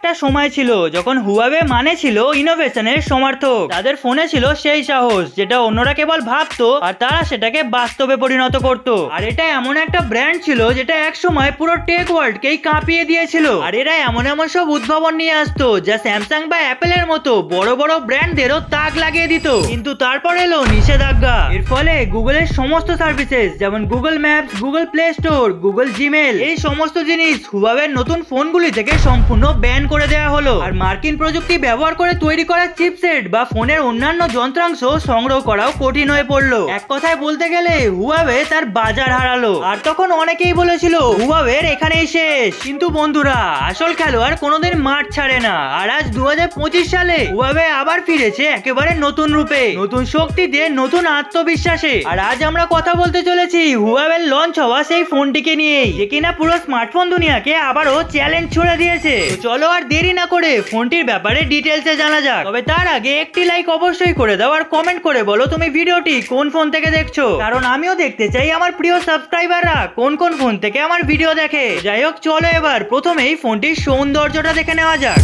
একটা সময় ছিল যখন হুয়াওয়ে মানে ছিল ইনোভেশনের সমর্থক। তাদের ফোনে ছিল সেই সাহস যেটা অন্যরা কেবল ভাবতো আর তারা সেটাকে বাস্তবে পরিণত করত। আর এটা এমন একটা ব্র্যান্ড ছিল যেটা এক সময় পুরো টেক ওয়ার্ল্ডকেই কাঁপিয়ে দিয়েছিল। আর এরা এমন এমন সব উদ্ভাবন নিয়ে আসতো যা স্যামসাং বা অ্যাপেলের মতো বড় বড় ব্র্যান্ডদেরও তাক লাগিয়ে দিত। কিন্তু তারপর এলো নিষেধাজ্ঞা। এর ফলে গুগলের সমস্ত সার্ভিসেস যেমন Google maps, Google play store, Google Gmail এই সমস্ত জিনিস হুয়াওয়ের নতুন ফোনগুলি থেকে সম্পূর্ণ ব্যান করে দেওয়া হলো। আর মার্কিন প্রযুক্তি ব্যবহার করে তৈরি করা চিপসেট বা ফোনের অন্যান্য যন্ত্রাংশ সংগ্রহ করাও কঠিন হয়ে পড়লো। এক কথায় বলতে গেলে হুয়াওয়ে তার বাজার হারালো। আর তখন অনেকেই বলেছিল হুয়াওয়ের এখানেই শেষ। কিন্তু বন্ধুরা, আসল খেলোয়াড় কোনোদিন মাঠ ছাড়ে না। আর আজ 2025 সালে হুয়াওয়ে আবার ফিরেছে একেবারে নতুন রূপে, নতুন শক্তিতে, নতুন আত্মবিশ্বাসে। আর আজ আমরা কথা বলতে চলেছি হুয়াওয়ের লঞ্চ হওয়া সেই ফোনটিকে নিয়েই, যে কিনা পুরো স্মার্টফোন দুনিয়াকে আবারও চ্যালেঞ্জ ছুড়ে দিয়েছে। চলো আর দেরি না করে ফোনটির ব্যাপারে ডিটেলসে জানা যাক। তবে তার আগে একটি লাইক অবশ্যই করে দাও আর কমেন্ট করে বলো তুমি ভিডিওটি কোন ফোন থেকে দেখছো, কারণ আমিও দেখতে চাই আমার প্রিয় সাবস্ক্রাইবাররা কোন কোন ফোন থেকে আমার ভিডিও দেখে। যাই হোক, চলো এবার প্রথমেই ফোনটির সৌন্দর্যটা দেখে নেওয়া যাক।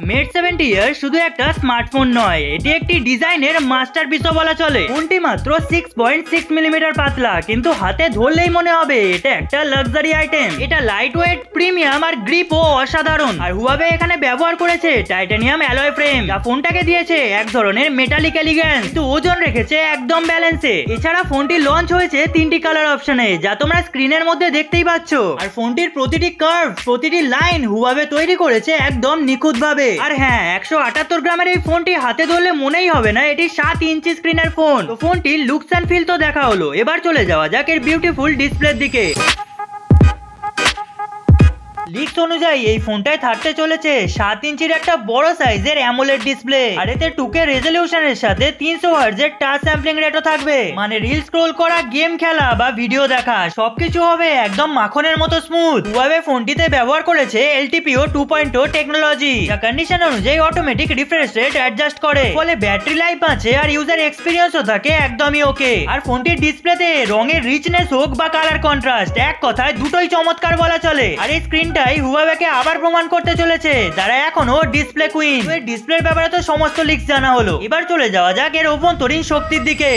মেট 70 শুধু একটা স্মার্টফোন নয়, এটি একটি ডিজাইনের মাস্টারপিসও বলা চলে। ফোনটি মাত্র 6.6 মিলিমিটার পাতলা, কিন্তু হাতে ধরলেই মনে হবে এটা একটা লাক্সারি আইটেম। এটা লাইট ওয়েট, প্রিমিয়াম আর গ্রিপও অসাধারণ। আর হুয়াওয়ে এখানে ব্যবহার করেছে টাইটানিয়াম অ্যালয় ফ্রেম, যা ফোনটাকে দিয়েছে এক ধরনের মেটালিক এলিগেন্স, কিন্তু ওজন রেখেছে একদম ব্যালেন্সে। এছাড়া ফোনটি লঞ্চ হয়েছে 3টি কালার অপশনে, যা তোমরা স্ক্রিনের মধ্যে দেখতেই পাচ্ছ। আর ফোনটির প্রতিটি কার্ভ, প্রতিটি লাইন হুয়াওয়ে তৈরি করেছে একদম নিখুঁত ভাবে। আর হ্যাঁ, 178 গ্রামের এই ফোনটি হাতে ধরলে মনেই হবে না এটি 7 ইঞ্চি স্ক্রিনের ফোন। তো ফোনটির লুকস এন্ড ফিল তো দেখা হলো, এবার চলে যাওয়া যাক এর বিউটিফুল ডিসপ্লের দিকে। লিক্স অনুযায়ী এই ফোনটায় থাকতে চলেছে 7 ইঞ্চির একটা বড় সাইজের অ্যামোলেড ডিসপ্লে। আর এতে 2K রেজলিউশনের সাথে 300 হার্টজের টাচ স্যাম্পলিং রেটও থাকবে। মানে রিল স্ক্রোল করা, গেম খেলা বা ভিডিও দেখা সবকিছু হবে একদম মাখনের মতো স্মুথ। হুয়াওয়ে ফোনটিতে ব্যবহার করেছে LTPO 2.0 টেকনোলজি, যা কন্ডিশন অনুযায়ী অটোমেটিক রিফ্রেশ রেট অ্যাডজাস্ট করে। ফলে ব্যাটারি লাইফ আছে আর ইউজার এক্সপিরিয়েন্সও থাকে একদমই ওকে। আর ফোনটির ডিসপ্লেতে রঙের রিচনেস হোক বা কালার কন্ট্রাস্ট, এক কথায় দুটোই চমৎকার বলা চলে। আর এই স্ক্রিন হুয়াওয়েকে আবার প্রমাণ করতে চলেছে তারা এখনো ডিসপ্লে কুইন। এর ডিসপ্লের ব্যাপারে তো সমস্ত লিক্স জানা হলো, এবার চলে যাওয়া যাক এর অভ্যন্তরীণ শক্তির দিকে।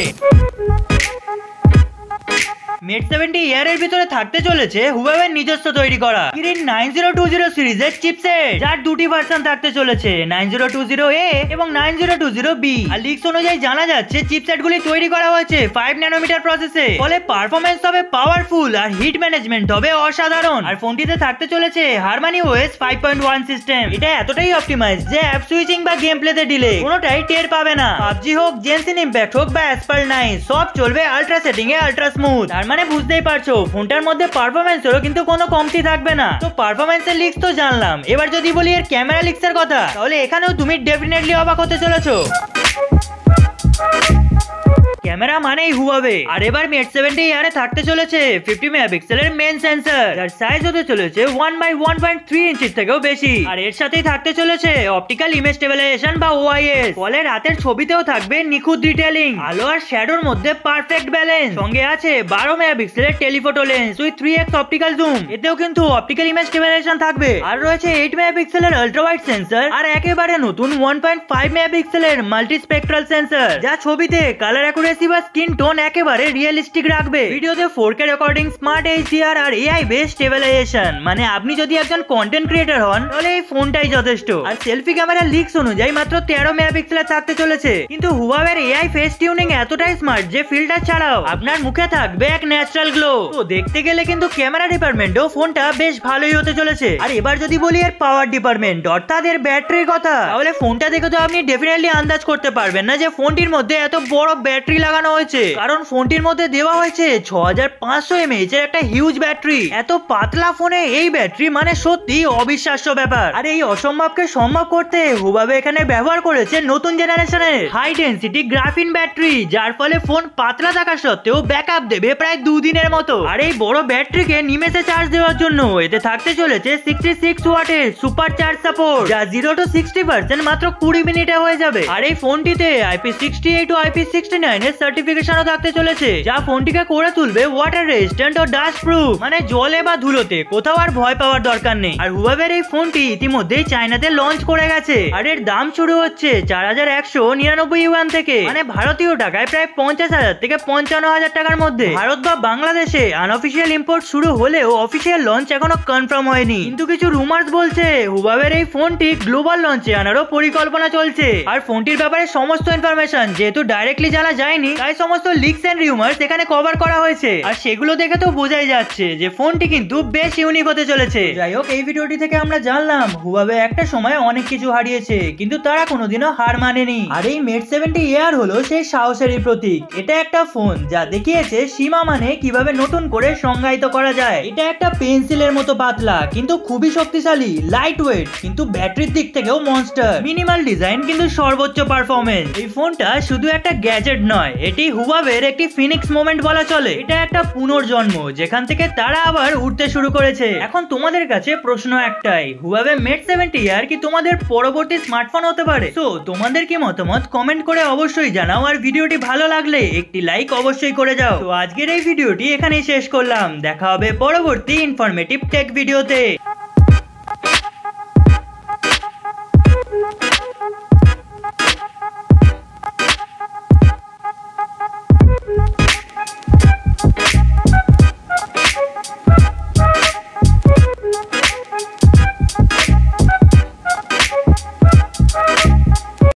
মেট 70 এর ভিতরে থাকতে চলেছে হুয়াওয়ের নিজস্ব তৈরি করা কিরিন 9020 সিরিজের চিপসেট, যার দুটি ভার্সন থাকতে চলেছে, 9020A এবং 9020B। আর লিক্স অনুযায়ী জানা যাচ্ছে চিপসেটগুলি তৈরি করা হয়েছে 5 ন্যানোমিটার প্রসেসে। ফলে পারফরম্যান্স হবে পাওয়ারফুল আর হিট ম্যানেজমেন্ট হবে অসাধারণ। আর ফোনটিতে থাকতে চলেছে হারমানি OS 5.1 সিস্টেম। এটা এতটাই অপটিমাইজ যে অ্যাপ সুইচিং বা গেম প্লেতে ডিলে কোনোটাই টের পাবে না। পাবজি হোক, জেনসিন ইম্প্যাক্ট হোক বা অ্যাসপাল্ট 9, সব চলবে আল্ট্রা সেটিং এ আল্ট্রা স্মুথ। আর মানে বুঝতেই পারছো ফোনটার মধ্যে পারফরম্যান্সেরও কিন্তু কোনো কমতি থাকবে না। তো পারফরম্যান্সের লিক্স তো জানলাম, এবার যদি বলি এর ক্যামেরা লিক্সের কথা, তাহলে এখানেও তুমি ডেফিনেটলি অবাক হতে চলেছো। ক্যামেরা মানেই হুয়াওয়ে। আর এবার মেট 70 এ থাকতে চলেছে 50 মেগাপিক্সেলের মেন সেন্সর, যার সাইজ হতে চলেছে 1/1.3 ইঞ্চির থেকেও বেশি। আর এর সাথেই থাকতে চলেছে অপটিক্যাল ইমেজ স্টেবিলাইজেশন বা OIS। ফলে রাতের ছবিতেও থাকবে নিখুঁত ডিটেইলিং, আলো আর শ্যাডোর মধ্যে পারফেক্ট ব্যালেন্স। সঙ্গে আছে 12 মেগাপিক্সেলের telephoto lens with 3x optical zoom, এতেও কিন্তু অপটিক্যাল ইমেজ স্টেবিলাইজেশন থাকবে। আর রয়েছে 8 মেগাপিক্সেলের আল্ট্রা ওয়াইড সেন্সর আর একেবারে নতুন 1.5 মেগাপিক্সেলের মাল্টি স্পেকট্রাল সেন্সর, যা ছবিতে কালার অ্যাকুরেসি বা স্কিন টোন একেবারে রিয়েলিস্টিক রাখবে। ভিডিওতে 4K রেকর্ডিং, স্মার্ট HDR আর AI বেস স্টেবিলাইজেশন। মানে আপনি যদি একজন কন্টেন্ট ক্রিয়েটর হন তাহলে এই ফোনটাই যথেষ্ট। আর সেলফি ক্যামেরা লিক্স অনুযায়ী মাত্র 13 মেগাপিক্সেলের থাকতে চলেছে, কিন্তু হুয়াওয়ের AI ফেস টিউনিং এতটাই স্মার্ট যে ফিল্টার ছাড়াও আপনার মুখে থাকবে এক ন্যাচারাল গ্লো। তো দেখতে গেলে কিন্তু ক্যামেরা ডিপার্টমেন্টও ফোনটা বেশ ভালোই হতে চলেছে। আর এবার যদি বলি এর পাওয়ার ডিপার্টমেন্ট অর্থাৎ এর ব্যাটারির কথা, তাহলে ফোনটা দেখে তো আপনি ডেফিনেটলি আন্দাজ করতে পারবেন না যে ফোনটির মধ্যে এত বড় ব্যাটারি লাগানো হয়েছে, কারণ ফোনটির মধ্যে দেওয়া হয়েছে 6500 mAh এর একটা হিউজ ব্যাটারি। এত পাতলা ফোনে এই ব্যাটারি মানে সত্যি অবিশ্বাস্য ব্যাপার। আর এই অসম্ভবকে সম্ভব করতে হুয়াওয়ে এখানে ব্যবহার করেছে নতুন জেনারেশনের হাই ডেনসিটি গ্রাফিন ব্যাটারি, যার ফলে ফোন পাতলা থাকা সত্ত্বেও ব্যাকআপ দেবে প্রায় 2 দিনের মতো। আর এই বড় ব্যাটারিকে নিমেষে চার্জ দেওয়ার জন্য এতে থাকতে চলেছে 66 ওয়াটের সুপার চার্জ সাপোর্ট, যা 0 to 60% মাত্র 20 মিনিটে হয়ে যাবে। আর এই ফোনটিতে IP68 ও IP69 এর সার্টিফিকেশনও থাকতে চলেছে, যা ফোনটিকে করে তুলবে ওয়াটার রেজিস্ট্যান্ট ও ডাস্ট প্রুফ। মানে জলে বা ধুলোতে কোথাও আর ভয় পাওয়ার দরকার নেই। আর হুয়াওয়ের এই ফোনটি ইতিমধ্যেই চায়নাতে লঞ্চ করে গেছে, আর এর দাম শুরু হচ্ছে 4199 ইউয়ান থেকে, মানে ভারতীয় টাকায় প্রায় 50,000 থেকে 55,000 টাকার মধ্যে। ভারত বা বাংলাদেশে আনঅফিসিয়াল ইম্পোর্ট শুরু হলেও অফিসিয়াল লঞ্চ এখনো কনফার্ম হয়নি, কিন্তু কিছু রুমার্স বলছে হুয়াওয়ের এই ফোনটি গ্লোবাল লঞ্চে আনারও পরিকল্পনা চলছে। আর ফোনটির ব্যাপারে সমস্ত ইনফরমেশন যেহেতু ডাইরেক্টলি জানা যায়নি, তাই সমস্ত লিকস এন্ড রিউমার্স এখানে কভার করা হয়েছে। আর সেগুলো দেখে তো বোঝাই যাচ্ছে যে ফোনটি কিন্তু বেশ ইউনিক হতে চলেছে। যাই হোক, এই ভিডিওটি থেকে আমরা জানলাম হুয়াওয়ে একটা সময় অনেক কিছু হারিয়েছে, কিন্তু তারা কোনোদিনও হার মানেনি। আর এই মেট 70 এয়ার হলো সেই সাহসেরই প্রতীক। এটা একটা ফোন যা দেখিয়েছে সীমা মানে কিভাবে নতুন করে সংজ্ঞায়িত করা যায়। এটা একটা পেন্সিলের মতো পাতলা কিন্তু খুবই শক্তিশালী, লাইট ওয়েট কিন্তু ব্যাটারির দিক থেকেও মনস্টার, মিনিমাল ডিজাইন কিন্তু সর্বোচ্চ পারফরমেন্স। এই ফোনটা শুধু একটা গ্যাজেট নয়, এটি হুয়াওয়ের একটি ফিনিক্স মোমেন্ট বলা চলে। এটা একটা পুনর্জন্ম যেখান থেকে তারা আবার উঠতে শুরু করেছে। এখন তোমাদের কাছে প্রশ্ন একটাই, হুয়াওয়ে মেট 70 এয়ার কি তোমাদের পরবর্তী স্মার্টফোন হতে পারে? তো তোমাদের কি মতামত কমেন্ট করে অবশ্যই জানাও। আর ভিডিওটি ভালো লাগলে একটি লাইক অবশ্যই করে যাও। তো আজকের এই ভিডিওটি এখানেই শেষ করলাম, দেখা হবে পরবর্তী ইনফরমেটিভ টেক ভিডিওতে।